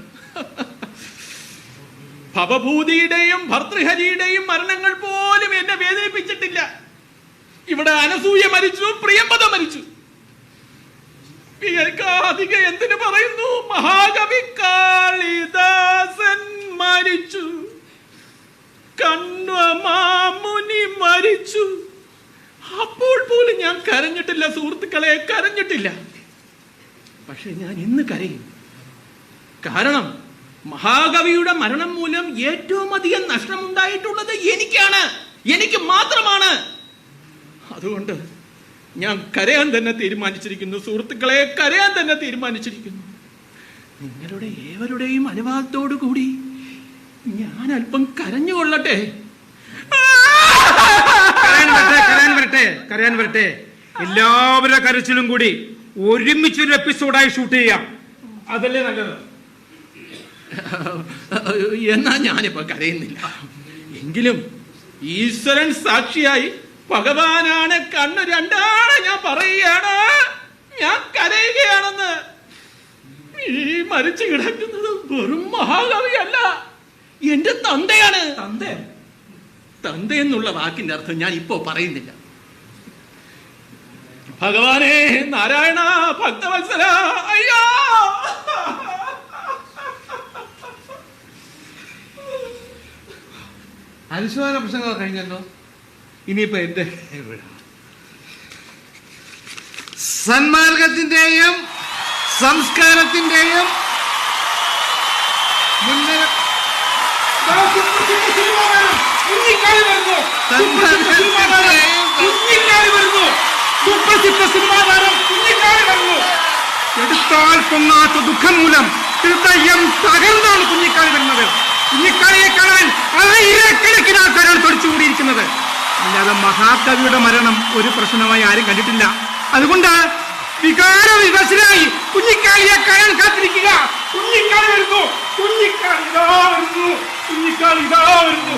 ഭവഭൂതിയുടെയും ഭർതൃഹരിയുടെയും മരണങ്ങൾ പോലും എന്നെ വേദനിപ്പിച്ചിട്ടില്ല. ഇവിടെ അനസൂയ മരിച്ചു, പ്രിയംവദ മരിച്ചു. അധികം എന്തിനു പറയുന്നു? മഹാകവി കാളിദാസൻ മരിച്ചു, കണ്വമാമുനി മരിച്ചു. അപ്പോൾ പോലും ഞാൻ കരഞ്ഞിട്ടില്ല സുഹൃത്തുക്കളെ, കരഞ്ഞിട്ടില്ല. പക്ഷെ ഞാൻ ഇന്ന് കരയും. കാരണം മഹാകവിയുടെ മരണം മൂലം ഏറ്റവും അധികം നഷ്ടമുണ്ടായിട്ടുള്ളത് എനിക്കാണ്, എനിക്ക് മാത്രമാണ്. അതുകൊണ്ട് ഞാൻ കരയാൻ തന്നെ തീരുമാനിച്ചിരിക്കുന്നു സുഹൃത്തുക്കളെ, കരയാൻ തന്നെ തീരുമാനിച്ചിരിക്കുന്നു. നിങ്ങളുടെ ഏവരുടെയും അനുവാദത്തോടു കൂടി ഞാൻ അല്പം കരഞ്ഞുകൊള്ളട്ടെ. കരയാൻ വരട്ടെ. എല്ലാവരുടെ കരച്ചിലും കൂടി ഒരുമിച്ചൊരു എപ്പിസോഡായി ഷൂട്ട് ചെയ്യാം. അതല്ലേ നല്ലത്. എന്നാ ഞാനിപ്പോ കരയുന്നില്ല. എങ്കിലും ഈശ്വരൻ സാക്ഷിയായി, ഭഗവാനാണ് കണ്ണ് രണ്ടാണ്, ഞാൻ പറയുകയാണ്, ഞാൻ കരയുകയാണെന്ന്. ഈ മരിച്ചു കിടക്കുന്നത് വെറും മഹാകവിയല്ല, എന്റെ തന്തയാണ്. തന്ത എന്നുള്ള വാക്കിന്റെ അർത്ഥം ഞാൻ ഇപ്പോ പറയുന്നില്ല. ഭഗവാനെ, നാരായണ, ഭക്തവത്സല, അയ്യോ. അനുശോചന പ്രസംഗം കഴിഞ്ഞല്ലോ. ഇനിയിപ്പോ എന്റെ സന്മാർഗത്തിന്റെയും സംസ്കാരത്തിന്റെയും മുൻനിര കുഞ്ഞിക്കാളി വരുന്നു. കുഞ്ഞിക്കാളി വരുന്നു. സുപ്രസിദ്ധ സിനിമാ താരം കുഞ്ഞിക്കാളി വരുന്നു. എടുത്താൽ പൊങ്ങാത്ത ദുഃഖം മൂലം ഹൃദയം തകർന്നാണ് കുഞ്ഞിക്കാളി വരുന്നത്. കുഞ്ഞിക്കാളിയെ കാണാൻ ആയിരക്കണക്കിന് ആൾക്കാരാണ് തൊടിച്ചുകൂടിയിരിക്കുന്നത്. അല്ലാതെ മഹാകവിയുടെ മരണം ഒരു പ്രശ്നമായി ആരും കണ്ടിട്ടില്ല. അതുകൊണ്ട് വികാരവിവശനായി കുഞ്ഞിക്കാളിയെ കാണാൻ കാത്തിരിക്കുക. കുഞ്ഞിക്കാളി വരുന്നു. കുഞ്ഞിക്കാളി ഇതാ വരുന്നു. കുഞ്ഞിക്കാളി ഇതാ വരുന്നു.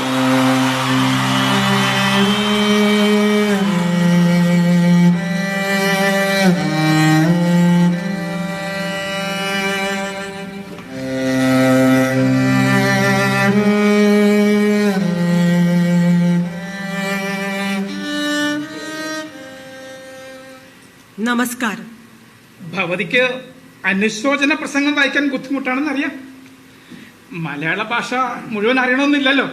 നമസ്കാരം. ഭവതിക്ക് അനുശോചന പ്രസംഗം വായിക്കാൻ ബുദ്ധിമുട്ടാണെന്ന് അറിയാം. മലയാള ഭാഷ മുഴുവൻ അറിയണമെന്നില്ലല്ലോ.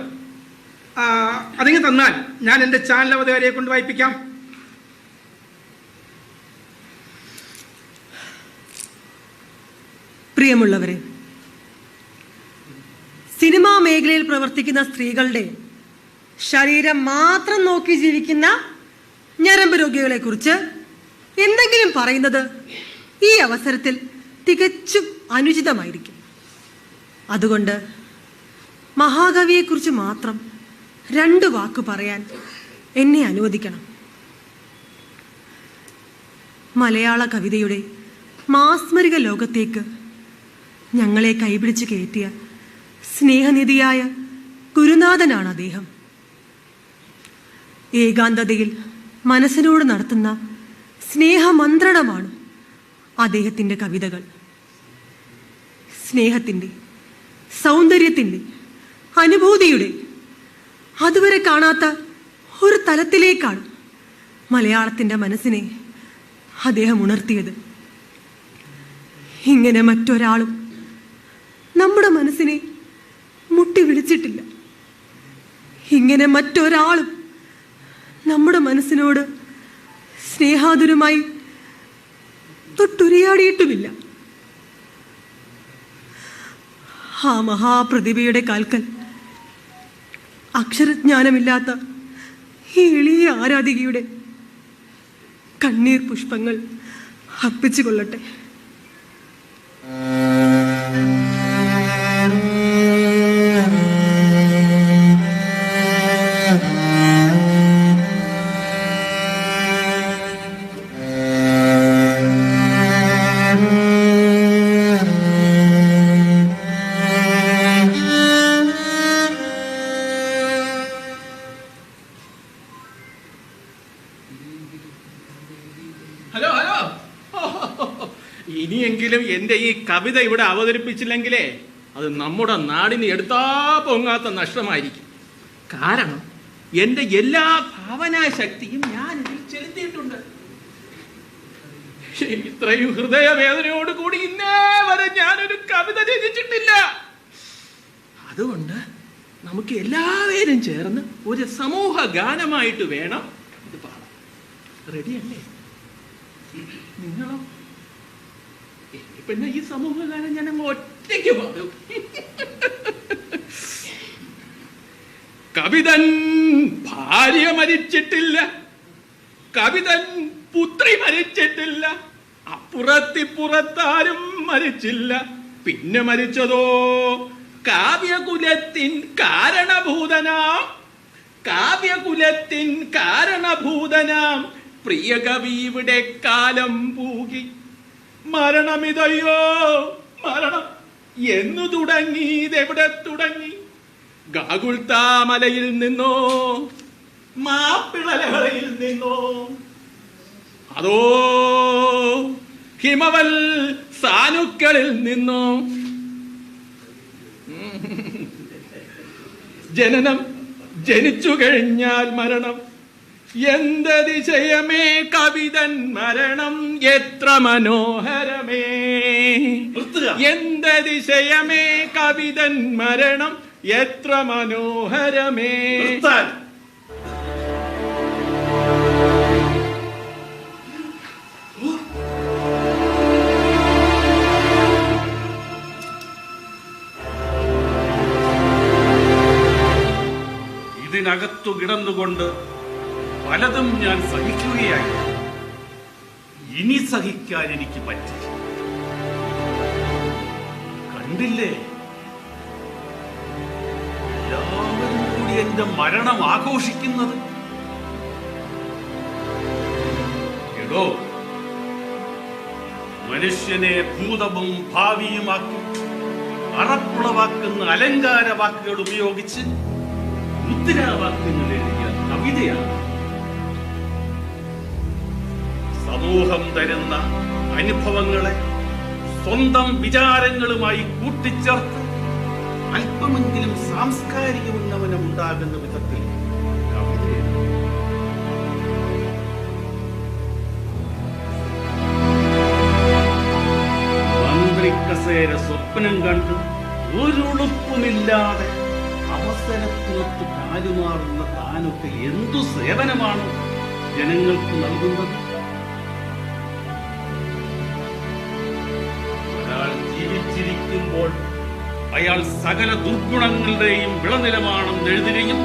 അതിങ്ങ് തന്നാൽ ഞാൻ എൻ്റെ ചാനൽ അവതാരിയെ കൊണ്ട് വായിപ്പിക്കാം. പ്രിയമുള്ളവരെ, സിനിമാ മേഖലയിൽ പ്രവർത്തിക്കുന്ന സ്ത്രീകളുടെ ശരീരം മാത്രം നോക്കി ജീവിക്കുന്ന ഞരമ്പ് രോഗികളെ കുറിച്ച് എന്തെങ്കിലും പറയുന്നത് ഈ അവസരത്തിൽ തികച്ചും അനുചിതമായിരിക്കും. അതുകൊണ്ട് മഹാകവിയെക്കുറിച്ച് മാത്രം 2 വാക്ക് പറയാൻ എന്നെ അനുവദിക്കണം. മലയാള കവിതയുടെ മാസ്മരിക ലോകത്തേക്ക് ഞങ്ങളെ കൈപിടിച്ച് കയറ്റിയ സ്നേഹനിധിയായ ഗുരുനാഥനാണ് അദ്ദേഹം. ഏകാന്തതയിൽ മനസ്സിനോട് നടത്തുന്ന സ്നേഹമന്ത്രണമാണ് അദ്ദേഹത്തിൻ്റെ കവിതകൾ. സ്നേഹത്തിൻ്റെ, സൗന്ദര്യത്തിൻ്റെ, അനുഭൂതിയുടെ അതുവരെ കാണാത്ത ഒരു തലത്തിലേക്കാണ് മലയാളത്തിൻ്റെ മനസ്സിനെ അദ്ദേഹം ഉണർത്തിയത്. ഇങ്ങനെ മറ്റൊരാളും നമ്മുടെ മനസ്സിനെ മുട്ടി വിളിച്ചിട്ടില്ല. ഇങ്ങനെ മറ്റൊരാളും നമ്മുടെ മനസ്സിനോട് സ്നേഹാതുരമായി തൊട്ടുരിയാടിയിട്ടുമില്ല. ആ മഹാപ്രതിഭയുടെ കാൽക്കൽ അക്ഷരജ്ഞാനമില്ലാത്ത ഈ എളിയ ആരാധികയുടെ കണ്ണീർ പുഷ്പങ്ങൾ അർപ്പിച്ചു കൊള്ളട്ടെ. ഹലോ ഹലോ, ഇനിയെങ്കിലും എന്റെ ഈ കവിത ഇവിടെ അവതരിപ്പിച്ചില്ലെങ്കിലേ അത് നമ്മുടെ നാടിന് എടുത്താ പൊങ്ങാത്ത നഷ്ടമായിരിക്കും. കാരണം എന്റെ എല്ലാ ഭാവനാശക്തിയും ഞാൻ ഇതിൽ ചെലുത്തിയിട്ടുണ്ട്. ഇത്രയും ഹൃദയവേദനയോട് കൂടി ഇന്നേ വരെ ഞാനൊരു കവിത രചിച്ചിട്ടില്ല. അതുകൊണ്ട് നമുക്ക് എല്ലാവരും ചേർന്ന് ഒരു സമൂഹ ഗാനമായിട്ട് വേണം ഇത് പാടാൻ. റെഡിയല്ലേ? നിങ്ങളോ? പിന്നെ ഈ സമൂഹ ഗാനം ഞാൻ അങ്ങ് ഒറ്റയ്ക്ക് പാടും. കവിതൻ ഭാര്യ മരിച്ചിട്ടില്ല, കവിതൻ പുത്രി മരിച്ചിട്ടില്ല, അപ്പുറത്തിപ്പുറത്താരും മരിച്ചില്ല. പിന്നെ മരിച്ചതോ കാവ്യകുലത്തിൻ കാരണഭൂതനാം, കാവ്യകുലത്തിൻ കാരണഭൂതനാം പ്രിയ കവി ഇവിടെ കാലം പൂകി. മരണമിതയോ മരണം എന്നു തുടങ്ങി, ഇതെവിടെ തുടങ്ങി? ഗാഗുൽത്താമലയിൽ നിന്നോ മാപ്പിളലഹളയിൽ നിന്നോ, അതോ ഹിമവൽ സാനുക്കളിൽ നിന്നോ? ജനനം, ജനിച്ചു കഴിഞ്ഞാൽ മരണം. എന്തതിശയമേ കവിതൻ മരണം, എത്ര മനോഹരമേ. എന്തതിശയമേ കവിതൻ മരണം, എത്ര മനോഹരമേ. ജയിലിനകത്തു കിടന്നുകൊണ്ട് പലതും ഞാൻ സഹിക്കുകയായി. ഇനി സഹിക്കാൻ എനിക്ക് പറ്റി. കണ്ടില്ലേ, എല്ലാവരും കൂടി എന്റെ മരണം ആഘോഷിക്കുന്നത്. എടോ, മനുഷ്യനെ ഭൂതവും ഭാവിയുമാക്കി അറപ്പുളവാക്കുന്ന അലങ്കാര വാക്കുകൾ ഉപയോഗിച്ച് മുദ്രാവാക്യങ്ങൾ എഴുതിയ കവിതയാണ്. സമൂഹം തരുന്ന അനുഭവങ്ങളെ സ്വന്തം വിചാരങ്ങളുമായി കൂട്ടിച്ചേർത്ത് അല്പമെങ്കിലും സാംസ്കാരിക ഉന്നമനം ഉണ്ടാകുന്ന വിധത്തിൽ കവിതയാണ്. മന്ത്രിക്കസേര സ്വപ്നം കണ്ട് ഒരുളുപ്പുമില്ലാതെ അവസരത്തിനൊത്ത് കാലുമാറുന്ന താനൊക്കെ എന്തു സേവനമാണ് ജനങ്ങൾക്ക് നൽകുന്നത്? ഒരാൾ ജീവിച്ചിരിക്കുമ്പോൾ അയാൾ സകല ദുർഗുണങ്ങളുടെയും വിളനിലമാണെന്ന് എഴുതുകയും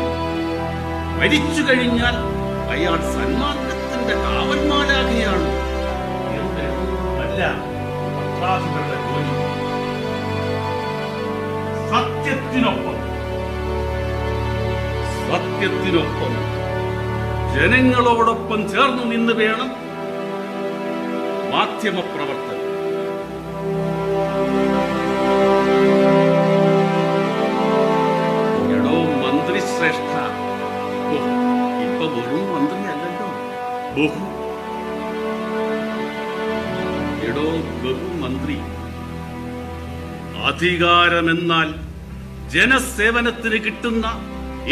മരിച്ചു കഴിഞ്ഞാൽ അയാൾ സന്മാർഗത്തിന്റെ കാവൽമാലാകയാണ് എന്ന് അല്ല പത്രാധിപരുടെ ജോലി. സത്യത്തിനൊപ്പം ജനങ്ങളോടൊപ്പം ചേർന്നു നിന്ന് വേണം മാധ്യമപ്രവർത്തനം. എടോ മന്ത്രി ശ്രേഷ്ഠ, ഇപ്പൊ വെറും മന്ത്രിയല്ലല്ലോ, എടോ ബഹുമന്ത്രി. അധികാരമെന്നാൽ ജനസേവനത്തിന് കിട്ടുന്ന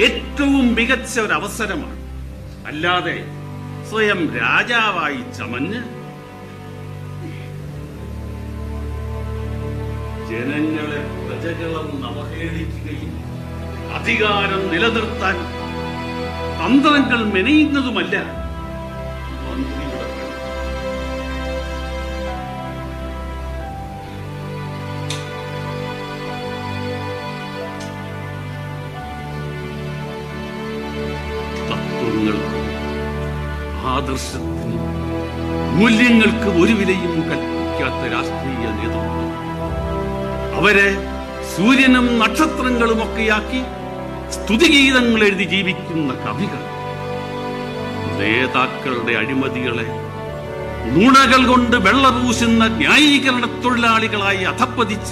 ഏറ്റവും മികച്ച ഒരു അവസരമാണ്. അല്ലാതെ സ്വയം രാജാവായി ചമഞ്ഞ് ജനങ്ങളെ പ്രജകളെന്ന് അവഹേളിക്കുകയും അധികാരം നിലനിർത്താൻ തന്ത്രങ്ങൾ മെനയുന്നതുമല്ല മന്ത്രിയുടെ പണി. തത്വങ്ങൾക്ക്, ആദർശത്തിന്, മൂല്യങ്ങൾക്ക് ഒരു വിലയും കൽപ്പിക്കാത്ത രാഷ്ട്രീയ നേതൃത്വം, അവരെ സൂര്യനും നക്ഷത്രങ്ങളുമൊക്കെയാക്കി സ്തുതിഗീതങ്ങൾ എഴുതി ജീവിക്കുന്ന കവികൾ, നേതാക്കളുടെ അഴിമതികളെ നുണകൾ കൊണ്ട് വെള്ളപൂശുന്ന ന്യായീകരണ തൊഴിലാളികളായി അധപ്പതിച്ച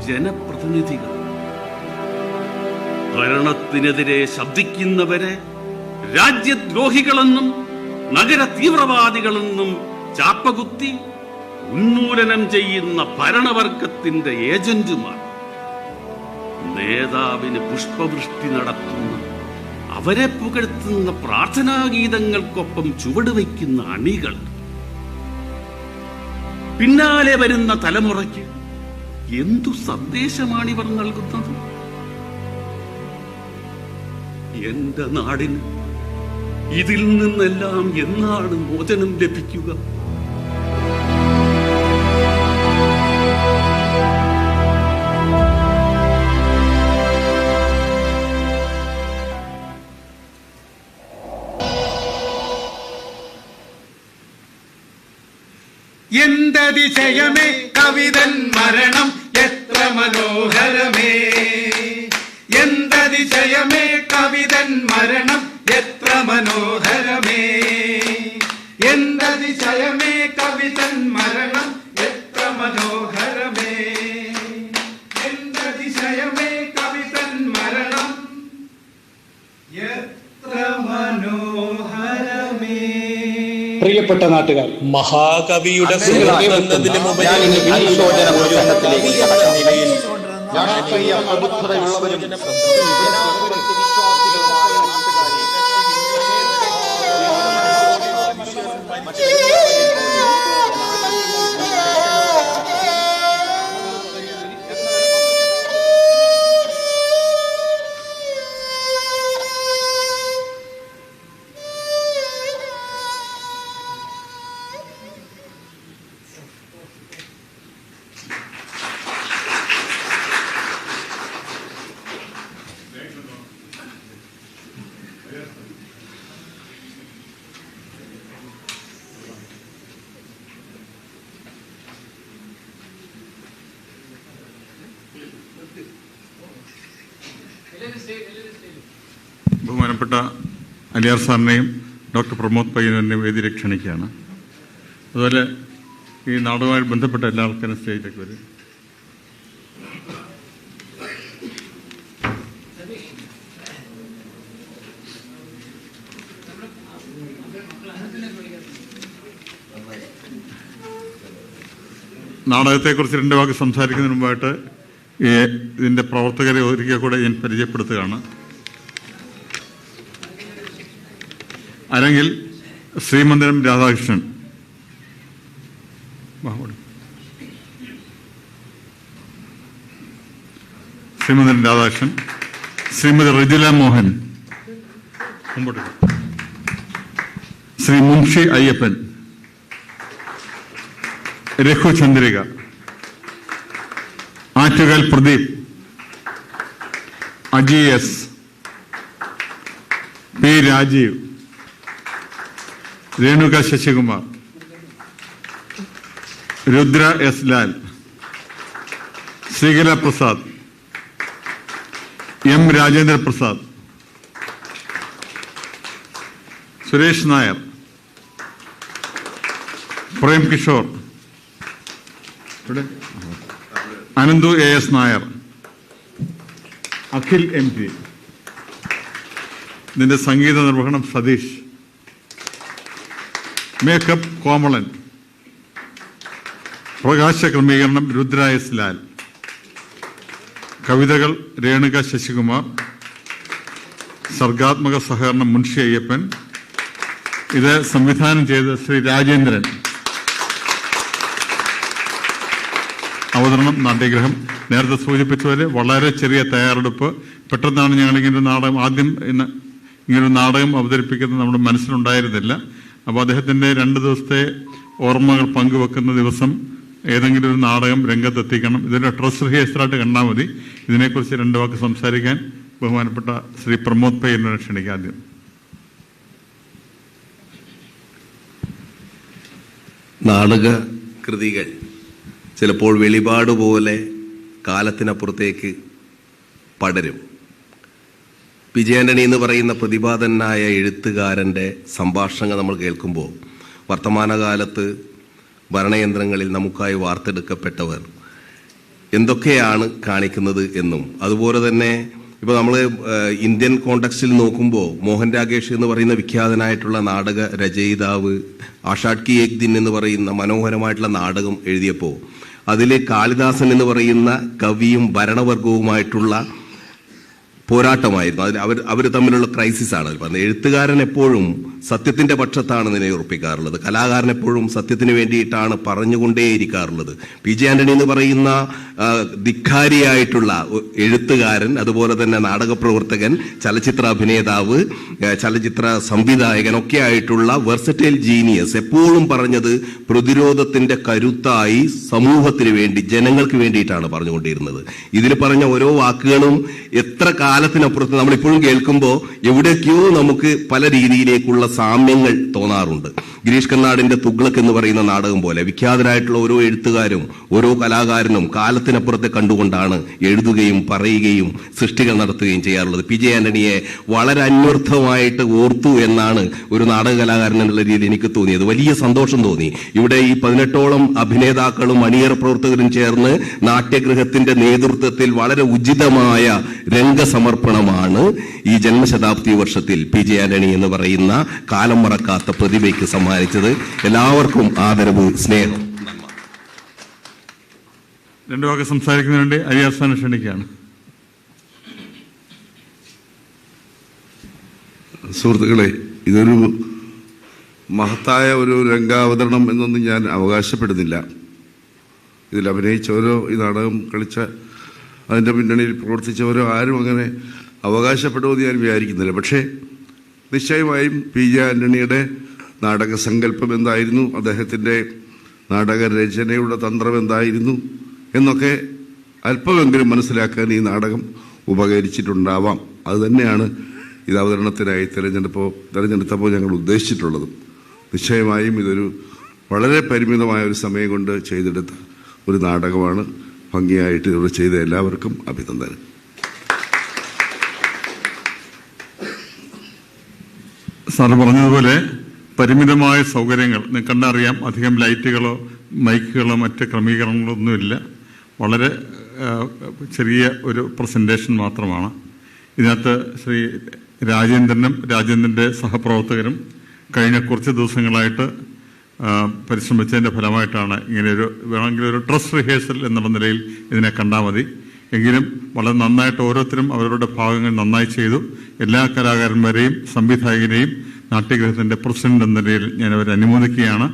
ജനപ്രതിനിധികൾ, ഭരണത്തിനെതിരെ ശബ്ദിക്കുന്നവരെ രാജ്യദ്രോഹികളെന്നും നഗര തീവ്രവാദികളെന്നും ചാപ്പകുത്തി ഉന്മൂലനം ചെയ്യുന്ന ഭരണവർഗത്തിന്റെ ഏജന്റുമാർ, നേതാവിന് പുഷ്പവൃഷ്ടി നടത്തുന്ന, അവരെ പുകഴ്ത്തുന്ന പ്രാർത്ഥനാഗീതങ്ങൾക്കൊപ്പം ചുവടുവയ്ക്കുന്ന അണികൾ, പിന്നാലെ വരുന്ന തലമുറയ്ക്ക് എന്തു സന്ദേശമാണിവർ നൽകുന്നത്? എന്റെ നാടിന് ഇതിൽ നിന്നെല്ലാം എന്നാണ് മോചനം ലഭിക്കുക? എന്തതിശയമേ കവിതൻ മരണം എത്ര മനോഹരമേ, എന്തതിശയമേ കവിതൻ മരണം എത്ര മനോഹരമേ, എന്തതിശയമേ കവിതൻ മരണം എത്ര മനോഹരമേ, എന്തതിശയമേ കവിതൻ മരണം എത്ര മനോഹരമേ. പ്രിയപ്പെട്ട നാട്ടുകാർ, മഹാകവിയുടെ രാഷ്ട്രീയ പ്രബുദ്ധതയുള്ളവരും ബഹുമാനപ്പെട്ട അലിയാർ സാറിനെയും ഡോക്ടർ പ്രമോദ് പയ്യനെയും വേദിയിലേക്ക് ക്ഷണിക്കുകയാണ്. അതുപോലെ ഈ നാടകവുമായി ബന്ധപ്പെട്ട എല്ലാ ആൾക്കാരും സ്റ്റേജിലേക്ക് വരും. നാടകത്തെക്കുറിച്ച് 2 വാക്ക് സംസാരിക്കുന്നതിന് മുമ്പായിട്ട് ഇതിൻ്റെ പ്രവർത്തകരെ ഒരിക്കൽ കൂടെ ഞാൻ പരിചയപ്പെടുത്തുകയാണ്. അരങ്ങിൽ Srimandiram Radhakrishnan, Shrimati Rijila Mohan, Shri Munshi Ayyappan, Raghu Chandrika, Attukal Pradeep, Aji S, P Rajeev, Renuka Sasikumar, Rudra S Lal, Sreekala Prasad, M Rajendra Prasad, Suresh Nair, Prem Kishore, Ananthu A S Nair, Akhil M P. ഇതിന്റെ സംഗീത നിർവഹണം സതീഷ്, മേക്കപ്പ് കോമളൻ, പ്രകാശ ക്രമീകരണം രുദ്ര എസ് ലാൽ, കവിതകൾ രേണുക ശശികുമാർ, സർഗാത്മക സഹകരണം മുൻഷി അയ്യപ്പൻ. ഇത് സംവിധാനം ചെയ്ത ശ്രീ രാജേന്ദ്രൻ. അവതരണം നാട്യഗ്രഹം. നേരത്തെ സൂചിപ്പിച്ചതുപോലെ വളരെ ചെറിയ തയ്യാറെടുപ്പ്. പെട്ടെന്നാണ് ഞങ്ങൾ ഇങ്ങനൊരു നാടകം ഇങ്ങനൊരു നാടകം അവതരിപ്പിക്കുന്നത് നമ്മുടെ മനസ്സിലുണ്ടായിരുന്നില്ല. അപ്പോൾ അദ്ദേഹത്തിൻ്റെ 2 ദിവസത്തെ ഓർമ്മകൾ പങ്കുവെക്കുന്ന ദിവസം ഏതെങ്കിലും ഒരു നാടകം രംഗത്തെത്തിക്കണം. ഇതൊരു ഡ്രസ് റിഹേഴ്സലായിട്ട് കണ്ടാൽ മതി. ഇതിനെക്കുറിച്ച് 2 വാക്ക് സംസാരിക്കാൻ ബഹുമാനപ്പെട്ട ശ്രീ പ്രമോദ് പയ്യനെ ക്ഷണിക്കാം. ആദ്യം നാടക കൃതികൾ ചിലപ്പോൾ വെളിപാട് പോലെ കാലത്തിനപ്പുറത്തേക്ക് പടരും. പി ജെ ആന്റണി എന്ന് പറയുന്ന പ്രതിഭാതനായ എഴുത്തുകാരൻ്റെ സംഭാഷണങ്ങൾ നമ്മൾ കേൾക്കുമ്പോൾ വർത്തമാനകാലത്ത് ഭരണയന്ത്രങ്ങളിൽ നമുക്കായി വാർത്തെടുക്കപ്പെട്ടവർ എന്തൊക്കെയാണ് കാണിക്കുന്നത് എന്നും, അതുപോലെ തന്നെ ഇപ്പോൾ നമ്മൾ ഇന്ത്യൻ കോണ്ടക്സ്റ്റിൽ നോക്കുമ്പോൾ മോഹൻ രാകേഷ് എന്ന് പറയുന്ന വിഖ്യാതനായിട്ടുള്ള നാടക രചയിതാവ് ആഷാഡ് കി ഏക് ദിൻ എന്ന് പറയുന്ന മനോഹരമായിട്ടുള്ള നാടകം എഴുതിയപ്പോൾ അതിൽ കാളിദാസൻ എന്ന് പറയുന്ന കവിയും ഭരണവർഗവുമായിട്ടുള്ള പോരാട്ടമായിരുന്നു. അതിൽ അവർ തമ്മിലുള്ള ക്രൈസിസാണ് പറഞ്ഞത്. എഴുത്തുകാരൻ എപ്പോഴും സത്യത്തിന്റെ പക്ഷത്താണ് നിലയുറപ്പിക്കാറുള്ളത്, കലാകാരൻ എപ്പോഴും സത്യത്തിന് വേണ്ടിയിട്ടാണ് പറഞ്ഞുകൊണ്ടേയിരിക്കാറുള്ളത്. പി ജെ ആന്റണി എന്ന് പറയുന്ന ധിക്കാരിയായിട്ടുള്ള എഴുത്തുകാരൻ, അതുപോലെ തന്നെ നാടകപ്രവർത്തകൻ, ചലച്ചിത്ര അഭിനേതാവ്, ചലച്ചിത്ര സംവിധായകൻ ഒക്കെ ആയിട്ടുള്ള വെർസറ്റൈൽ ജീനിയസ്, എപ്പോഴും പറഞ്ഞത് പ്രതിരോധത്തിന്റെ കരുത്തായി സമൂഹത്തിന് വേണ്ടി, ജനങ്ങൾക്ക് വേണ്ടിയിട്ടാണ് പറഞ്ഞുകൊണ്ടിരുന്നത്. ഇതിൽ പറഞ്ഞ ഓരോ വാക്കുകളും എത്ര കാലത്തിനപ്പുറത്ത് നമ്മളിപ്പോഴും കേൾക്കുമ്പോൾ എവിടേക്കോ നമുക്ക് പല രീതിയിലേക്കുള്ള സാമ്യങ്ങൾ തോന്നാറുണ്ട്. ഗിരീഷ് കർണാടിന്റെ തുഗ്ലക് എന്ന് പറയുന്ന നാടകം പോലെ വിഖ്യാതരായിട്ടുള്ള ഓരോ എഴുത്തുകാരും ഓരോ കലാകാരനും കാലത്തിനപ്പുറത്തെ കണ്ടുകൊണ്ടാണ് എഴുതുകയും പറയുകയും സൃഷ്ടികൾ നടത്തുകയും ചെയ്യാറുള്ളത്. പി ജെ ആന്റണിയെ വളരെ അന്വർത്ഥമായിട്ട് ഓർത്തു എന്നാണ് ഒരു നാടക കലാകാരൻ എന്നുള്ള രീതിയിൽ എനിക്ക് തോന്നിയത്. വലിയ സന്തോഷം തോന്നി. ഇവിടെ ഈ 18ഓളം അഭിനേതാക്കളും അണിയറ പ്രവർത്തകരും ചേർന്ന് നാട്യഗൃഹത്തിന്റെ നേതൃത്വത്തിൽ വളരെ ഉചിതമായ രംഗസമർപ്പണമാണ് ഈ ജന്മശതാബ്ദി വർഷത്തിൽ പി ജെ ആന്റണി എന്ന് പറയുന്ന കാലം മറക്കാത്ത പ്രതിഭയ്ക്ക് സമ്മാനിച്ചത്. എല്ലാവർക്കും ആദരവ്, സ്നേഹം. 2 വാക്ക് സംസാരിക്കുന്നതിനുവേണ്ടി അരിയാസ്ഥാനം ക്ഷണിക്കുകയാണ്. സുഹൃത്തുക്കളെ, ഇതൊരു മഹത്തായ ഒരു രംഗാവതരണം എന്നൊന്നും ഞാൻ അവകാശപ്പെടുന്നില്ല. ഇതിൽ അഭിനയിച്ചവരോ ഈ നാടകം കളിച്ച അതിൻ്റെ പിന്നണിയിൽ പ്രവർത്തിച്ചവരോ ആരും അങ്ങനെ അവകാശപ്പെടുമെന്ന് ഞാൻ വിചാരിക്കുന്നില്ല. പക്ഷേ നിശ്ചയമായും പി ജെ ആന്റണിയുടെ നാടക സങ്കല്പം എന്തായിരുന്നു, അദ്ദേഹത്തിൻ്റെ നാടകരചനയുടെ തന്ത്രം എന്തായിരുന്നു എന്നൊക്കെ അല്പമെങ്കിലും മനസ്സിലാക്കാൻ ഈ നാടകം ഉപകരിച്ചിട്ടുണ്ടാവാം. അതുതന്നെയാണ് ഇത് അവതരണത്തിനായി തിരഞ്ഞെടുത്തപ്പോൾ ഞങ്ങൾ ഉദ്ദേശിച്ചിട്ടുള്ളത്. നിശ്ചയമായും ഇതൊരു വളരെ പരിമിതമായ ഒരു സമയം കൊണ്ട് ചെയ്തെടുത്ത ഒരു നാടകമാണ്. ഭംഗിയായിട്ട് ഇവിടെ ചെയ്ത എല്ലാവർക്കും അഭിനന്ദനം. സാറ് പറഞ്ഞതുപോലെ പരിമിതമായ സൗകര്യങ്ങൾ നിങ്ങൾക്ക് കണ്ടറിയാം. അധികം ലൈറ്റുകളോ മൈക്കുകളോ മറ്റ് ക്രമീകരണങ്ങളോ ഒന്നുമില്ല. വളരെ ചെറിയ ഒരു പ്രസൻറ്റേഷൻ മാത്രമാണ്. ഇതിനകത്ത് ശ്രീ രാജേന്ദ്രൻ്റെ സഹപ്രവർത്തകരും കഴിഞ്ഞ കുറച്ച് ദിവസങ്ങളായിട്ട് പരിശ്രമിച്ചതിൻ്റെ ഫലമായിട്ടാണ് ഇങ്ങനെയൊരു വേണമെങ്കിൽ ഒരു ഡ്രസ് റിഹേഴ്സൽ എന്നുള്ള നിലയിൽ ഇതിനെ കണ്ടാൽ മതി. എങ്കിലും വളരെ നന്നായിട്ട് ഓരോരുത്തരും അവരുടെ ഭാഗങ്ങൾ നന്നായി ചെയ്തു. എല്ലാ കലാകാരന്മാരെയും സംവിധായകനെയും നാട്യഗൃഹത്തിൻ്റെ പ്രസിഡന്റ് എന്ന നിലയിൽ ഞാൻ അവരെ അനുമോദിക്കുകയാണ്.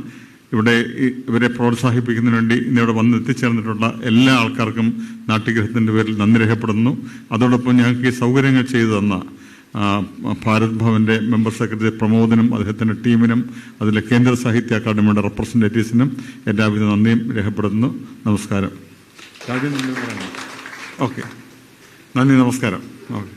ഇവരെ പ്രോത്സാഹിപ്പിക്കുന്നതിന് വേണ്ടി ഇന്നിവിടെ വന്ന് എത്തിച്ചേർന്നിട്ടുള്ള എല്ലാ ആൾക്കാർക്കും നാട്യഗൃഹത്തിൻ്റെ പേരിൽ നന്ദി രേഖപ്പെടുന്നു. അതോടൊപ്പം ഞങ്ങൾക്ക് ഈ സൗകര്യങ്ങൾ ചെയ്തു തന്ന ഭാരത് ഭവന്റെ മെമ്പർ സെക്രട്ടറി പ്രമോദിനും അദ്ദേഹത്തിൻ്റെ ടീമിനും അതിലെ കേന്ദ്ര സാഹിത്യ അക്കാദമിയുടെ റെപ്രസെൻറ്റേറ്റീവ്സിനും എല്ലാവിധ നന്ദിയും രേഖപ്പെടുത്തുന്നു. നമസ്കാരം. ഓക്കെ, നന്ദി, നമസ്കാരം. ഓക്കെ.